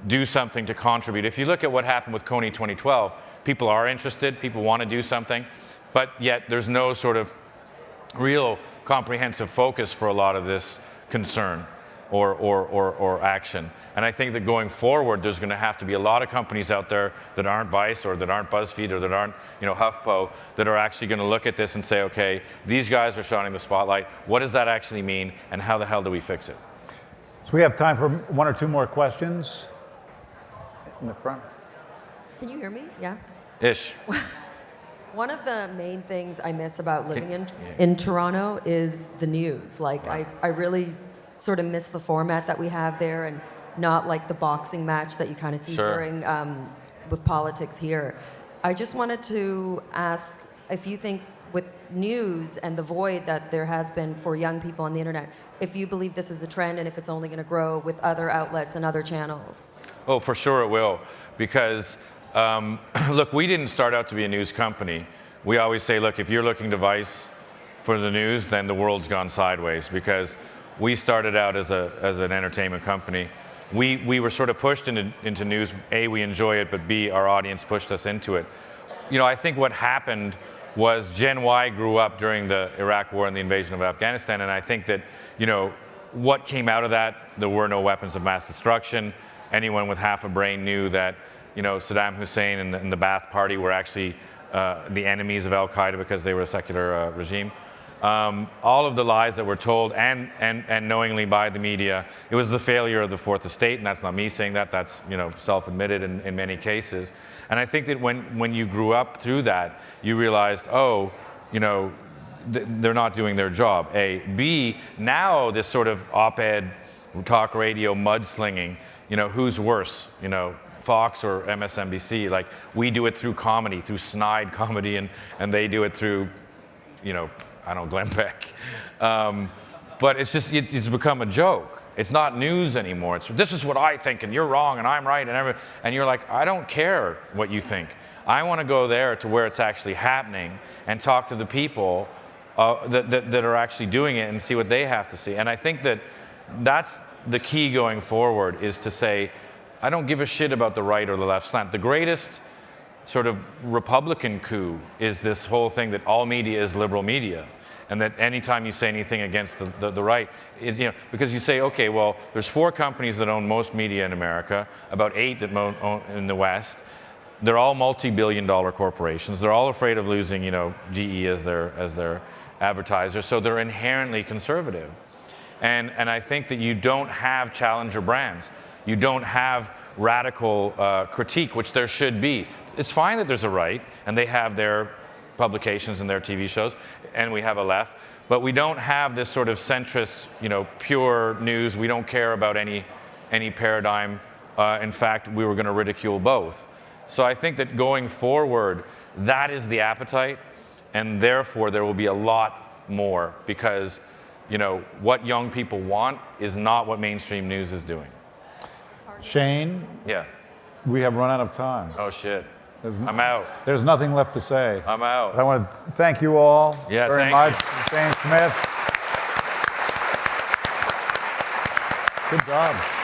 do something to contribute. If you look at what happened with Keynote 2012, people are interested, people want to do something, but yet there's no sort of real comprehensive focus for a lot of this concern. or action. And I think that going forward, there's going to have to be a lot of companies out there that aren't Vice or that aren't BuzzFeed or that aren't, HuffPo, that are actually going to look at this and say, okay, these guys are shining the spotlight. What does that actually mean, and how the hell do we fix it? So we have time for 1 or 2 more questions. In the front. Can you hear me? Yeah. Ish. One of the main things I miss about living in Toronto is the news. Like, I really sort of miss the format that we have there, and not like the boxing match that you kind of see during with politics here. I just wanted to ask if you think with news and the void that there has been for young people on the internet, if you believe this is a trend and if it's only going to grow with other outlets and other channels. Oh, for sure it will, because look, we didn't start out to be a news company. We always say, look, if you're looking to Vice for the news, then the world's gone sideways, because we started out as an entertainment company. We were sort of pushed into news. A, we enjoy it, but B, our audience pushed us into it. I think what happened was Gen Y grew up during the Iraq War and the invasion of Afghanistan, and I think that, what came out of that, there were no weapons of mass destruction. Anyone with half a brain knew that, Saddam Hussein and the Ba'ath Party were actually the enemies of Al-Qaeda because they were a secular regime. All of the lies that were told and knowingly by the media, it was the failure of the Fourth Estate, and that's not me saying that, that's self-admitted in many cases. And I think that when you grew up through that, you realized, they're not doing their job, A. B, now this sort of op-ed, talk radio, mudslinging, who's worse, Fox or MSNBC? Like, we do it through comedy, through snide comedy, and they do it through, I don't know, Glenn Beck. But it's become a joke. It's not news anymore. This is what I think, and you're wrong, and I'm right, and you're like, I don't care what you think. I want to go there to where it's actually happening and talk to the people that are actually doing it and see what they have to see. And I think that that's the key going forward, is to say, I don't give a shit about the right or the left slant. The greatest sort of Republican coup is this whole thing that all media is liberal media. And that anytime you say anything against the right, because you say, okay, well, there's 4 companies that own most media in America, about 8 that own in the West. They're all multi-billion-dollar corporations. They're all afraid of losing, GE as their advertiser, so they're inherently conservative. And I think that you don't have challenger brands. You don't have radical critique, which there should be. It's fine that there's a right, and they have their publications and their TV shows, and we have a left, but we don't have this sort of centrist, pure news. We don't care about any paradigm. In fact, we were going to ridicule both. So I think that going forward, that is the appetite, and therefore there will be a lot more, because what young people want is not what mainstream news is doing. Shane? Yeah. We have run out of time. Oh, shit. I'm out. There's nothing left to say. I'm out. But I want to thank you all very much. You. Shane Smith. Good job.